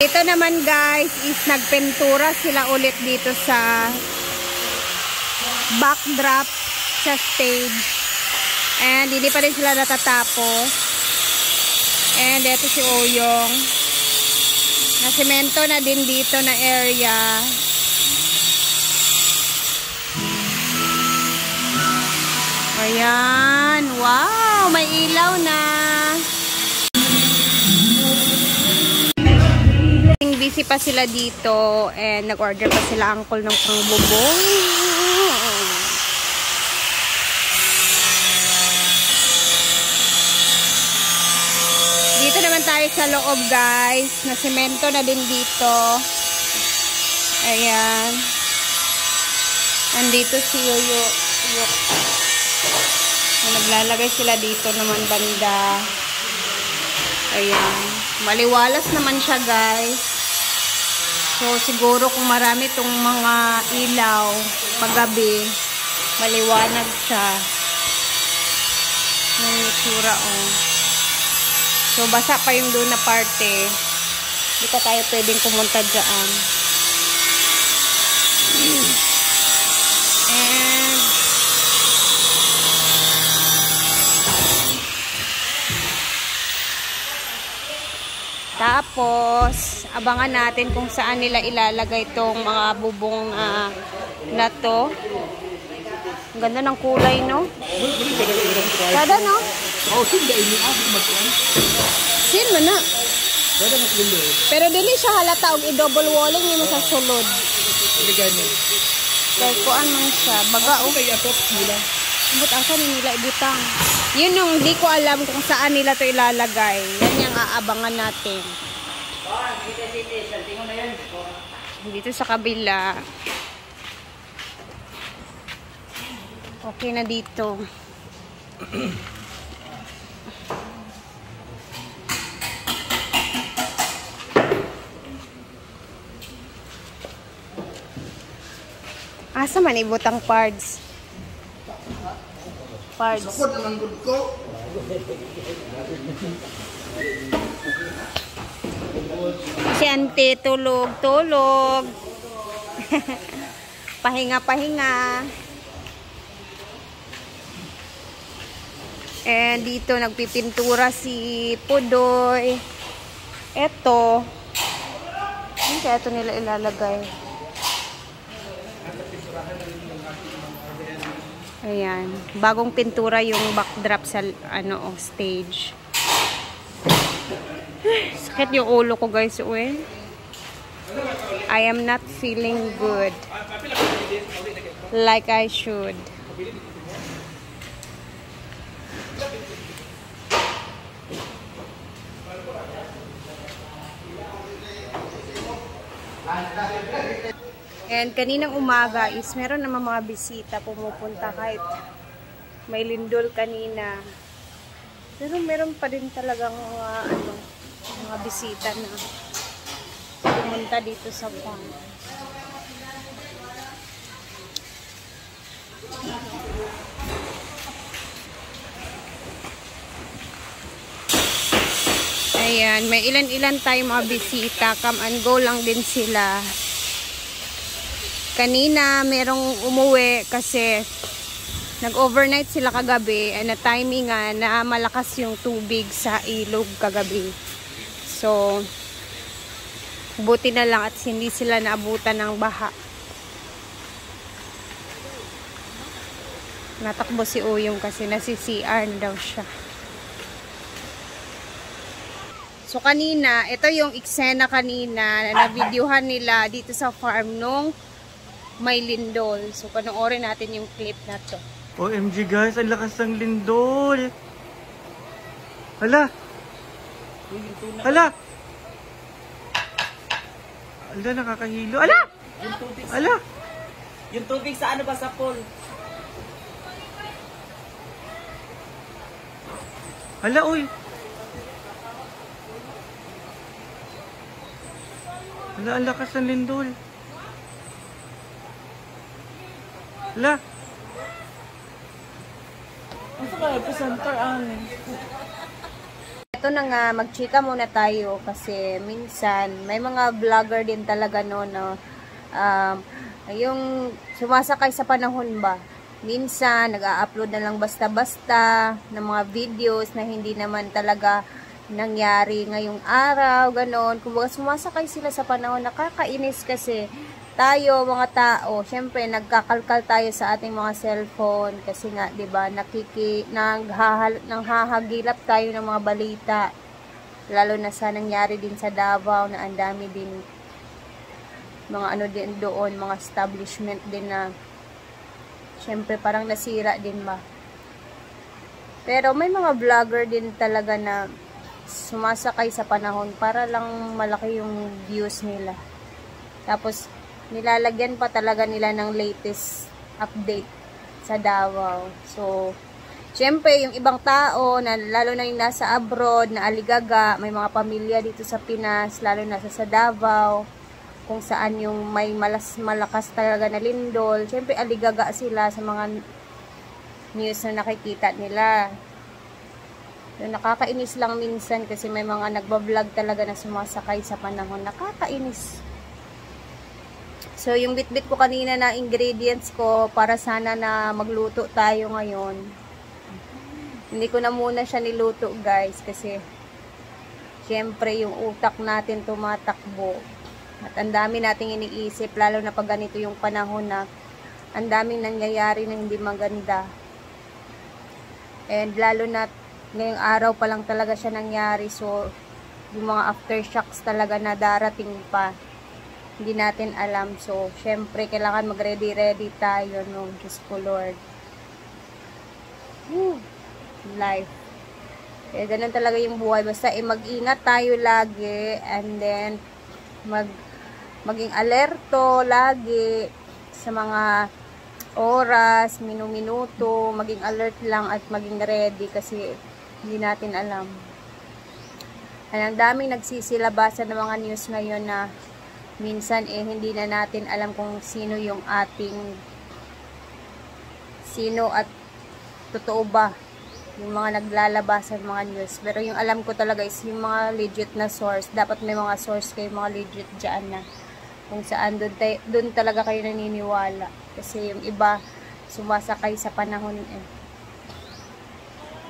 Ito naman guys is nagpentura sila ulit dito sa backdrop sa stage. And hindi pa rin sila natatapos. And ito si Oyong. Nasemento na din dito na area. Ayan. Wow! May ilaw na. Busy pa sila dito. And nag-order pa sila uncle ng pangbubong. Dito naman tayo sa loob guys. Nasemento na din dito. Ayan. Andito si Yoyo. Naglalagay sila dito naman banda. Ayan. Maliwalas naman siya guys. So siguro kung marami itong mga ilaw paggabi, maliwanag siya. Yung itsura oh. So basa pa yung doon na parte. Hindi pa tayo pwedeng pumunta dyan. And tapos abangan natin kung saan nila ilalagay itong mga bubong na to. Ang ganda ng kulay, no? Sada, no? Oh, hindi ini ako magkuan. Sin man na. Pero dili siya halata og i-double walling nimo sa sulod. Dili gani. Kay kuan man siya, baga o kay atop nila. But asa ni nila ibutang? Yun yung di ko alam kung saan nila to ilalagay. Yan yung aabangan natin. Dito sa kabila. Okay na dito. Asa man ibutang parts? Parts. Sapot naman gud ko. Si Ante tulog. Pahinga. And dito nagpipintura si Pudoy. Eto. Hindi kaya ito nila ilalagay. Ayan. Bagong pintura yung backdrop sa stage. Sakit yung ulo ko guys. Uy. I am not feeling good. Like I should. And kaninang umaga is meron naman mga bisita pumupunta kahit may lindol kanina. Pero meron pa din talagang mga bisita na pumunta dito sa farm. Ayan, may ilan-ilan tayong mga bisita. Come and go lang din sila. Kanina, merong umuwi kasi nag-overnight sila kagabi na timingan na malakas yung tubig sa ilog kagabi. So, buti na lang at hindi sila naabutan ng baha. Natakbo si Uyong kasi nasi-CR na daw siya. So, kanina, ito yung eksena kanina na na-videohan nila dito sa farm nung may lindol. So, panoorin natin yung clip na to. OMG guys, ang lakas ng lindol. Hala. Hala. Hala, nakakahilo. Hala. Hala. Yung tubig sa ano ba sa pool? Hala, uy. Hala, ang lakas ng lindol. Hala. Ano ba? Presenter ang... eto na nga, magchika muna tayo kasi minsan may mga vlogger din talaga no, yung sumasakay sa panahon ba. Minsan nag-a-upload na lang basta-basta ng mga videos na hindi naman talaga nangyari ngayong araw, ganon. Kumbaga sumasakay sila sa panahon, nakakainis kasi tayo mga tao, syempre nagkakalkal tayo sa ating mga cellphone kasi nga 'di ba nanghahagilap tayo ng mga balita, lalo na sa nangyari din sa Davao na ang dami din mga ano din doon, mga establishment din na syempre parang nasira din ba. Pero may mga vlogger din talaga na sumasakay sa panahon para lang malaki yung views nila, tapos nilalagyan pa talaga nila ng latest update sa Davao. So, syempre, yung ibang tao, na, lalo na yung nasa abroad, na aligaga, may mga pamilya dito sa Pinas, lalo na sa Davao, kung saan yung may malakas talaga na lindol. Syempre, aligaga sila sa mga news na nakikita nila. So, nakakainis lang minsan kasi may mga nagbablog talaga na sumasakay sa panahon. Nakakainis. So, yung bit-bit ko kanina na ingredients ko para sana na magluto tayo ngayon. Hindi ko na muna siya niluto, guys, kasi syempre yung utak natin tumatakbo. At ang dami nating iniisip, lalo na pag ganito yung panahon na ang daming nangyayari na hindi maganda. And lalo na ngayong araw pa lang talaga siya nangyari. So, yung mga aftershocks talaga na darating pa. Hindi natin alam. So, syempre, kailangan mag-ready tayo, no? Diyos ko, Lord. Life. Kaya ganun talaga yung buhay. Basta, mag-ingat tayo lagi. And then, maging alerto lagi sa mga oras, minuto. Maging alert lang at maging ready kasi hindi natin alam. Ang daming nagsisilabasan ng mga news ngayon na minsan hindi na natin alam kung sino at totoo ba yung mga naglalabas ng mga news. Pero yung alam ko talaga is yung mga legit na source. Dapat may mga source kayo, mga legit dyan na kung saan doon talaga kayo naniniwala. Kasi yung iba sumasakay sa panahon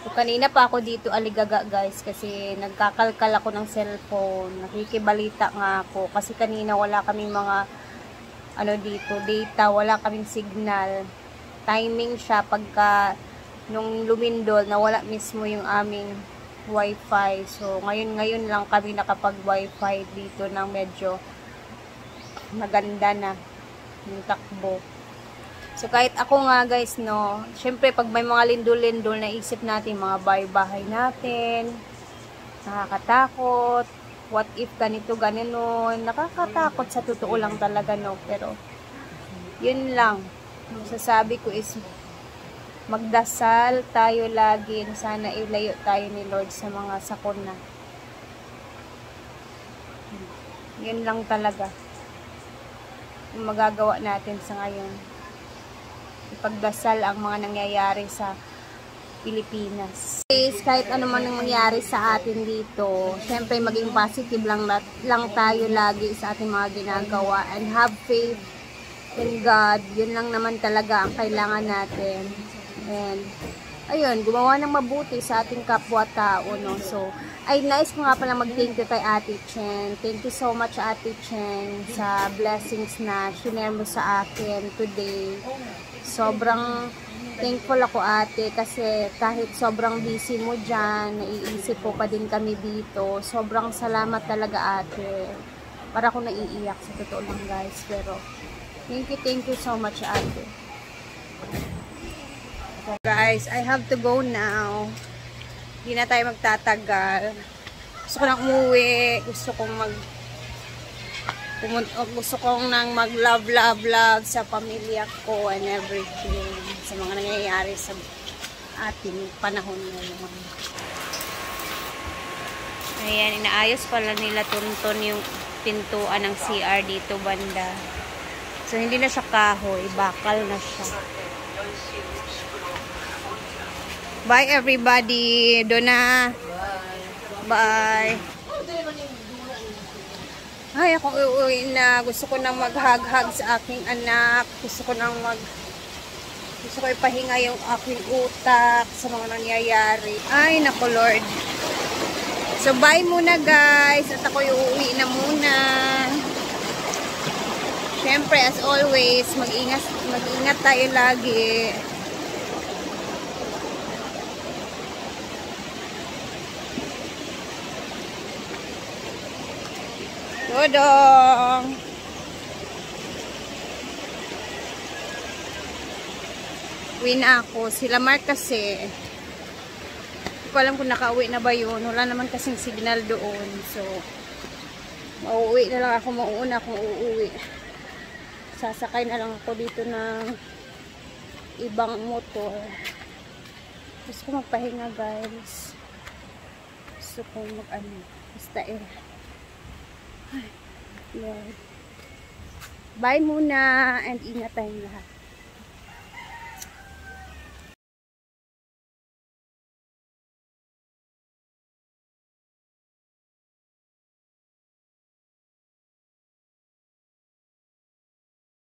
So, kanina pa ako dito aligaga, guys, kasi nagkakalkal ako ng cellphone, nakikibalita nga ako, kasi kanina wala kaming mga dito, data, wala kaming signal. Timing siya pagka nung lumindol, nawala mismo yung aming wifi. So, ngayon lang kami nakapag-wifi dito ng medyo maganda na yung takbo. So, kahit ako nga, guys, no, syempre, pag may mga lindol-lindol, naisip natin mga bahay natin, nakakatakot, what if ganito, gano'n, nakakatakot sa totoo lang talaga, no, pero, yun lang, masasabi ko is, magdasal tayo lagi, sana ilayo tayo ni Lord sa mga sakuna. Yun lang talaga, yung magagawa natin sa ngayon. Ipagdasal ang mga nangyayari sa Pilipinas. Kahit ano man ang mangyari sa atin dito, syempre maging positive lang tayo lagi sa ating mga ginagawa and have faith in God. Yun lang naman talaga ang kailangan natin. And ayun, gumawa ng mabuti sa ating kapwa-tao, no? So, ay nice ko nga pala mag-thank you kay Ate Chen. Thank you so much, Ate Chen, sa blessings na shinare mo sa akin today. Sobrang thankful ako, ate, kasi kahit sobrang busy mo dyan, naiisip po pa din kami dito. Sobrang salamat talaga, ate. Para ako naiiyak sa totoo lang, guys. Pero, thank you so much, ate. Guys, I have to go now. Hindi na tayo magtatagal. Gusto ko nang umuwi. Gusto kong nang mag-love sa pamilya ko and everything. Sa mga nangyayari sa ating panahon ngayon. Ayan, inaayos pala nila tunton yung pintuan ng CR dito banda. So, hindi na siya kahoy. Bakal na siya. Bye everybody. Doon na. Bye. Ay, ako uuwi na. Gusto ko nang mag-hug-hug sa aking anak. Gusto ko ipahinga yung aking utak sa mga nangyayari. Ay, naku Lord. So, bye muna guys. At ako uuwi na muna. Siyempre, as always, mag-ingat tayo lagi. Dodong! Uwi na ako. Sila Mark kasi, hindi ko alam kung nakauwi na ba yun. Wala naman kasing signal doon. So, mauuwi na lang ako. Mauuna akong uuwi. Sasakay na lang ako dito ng ibang motor. Gusto ko magpahinga guys. Gusto ko basta Ay, Lord. Bye muna and ingat tayong lahat.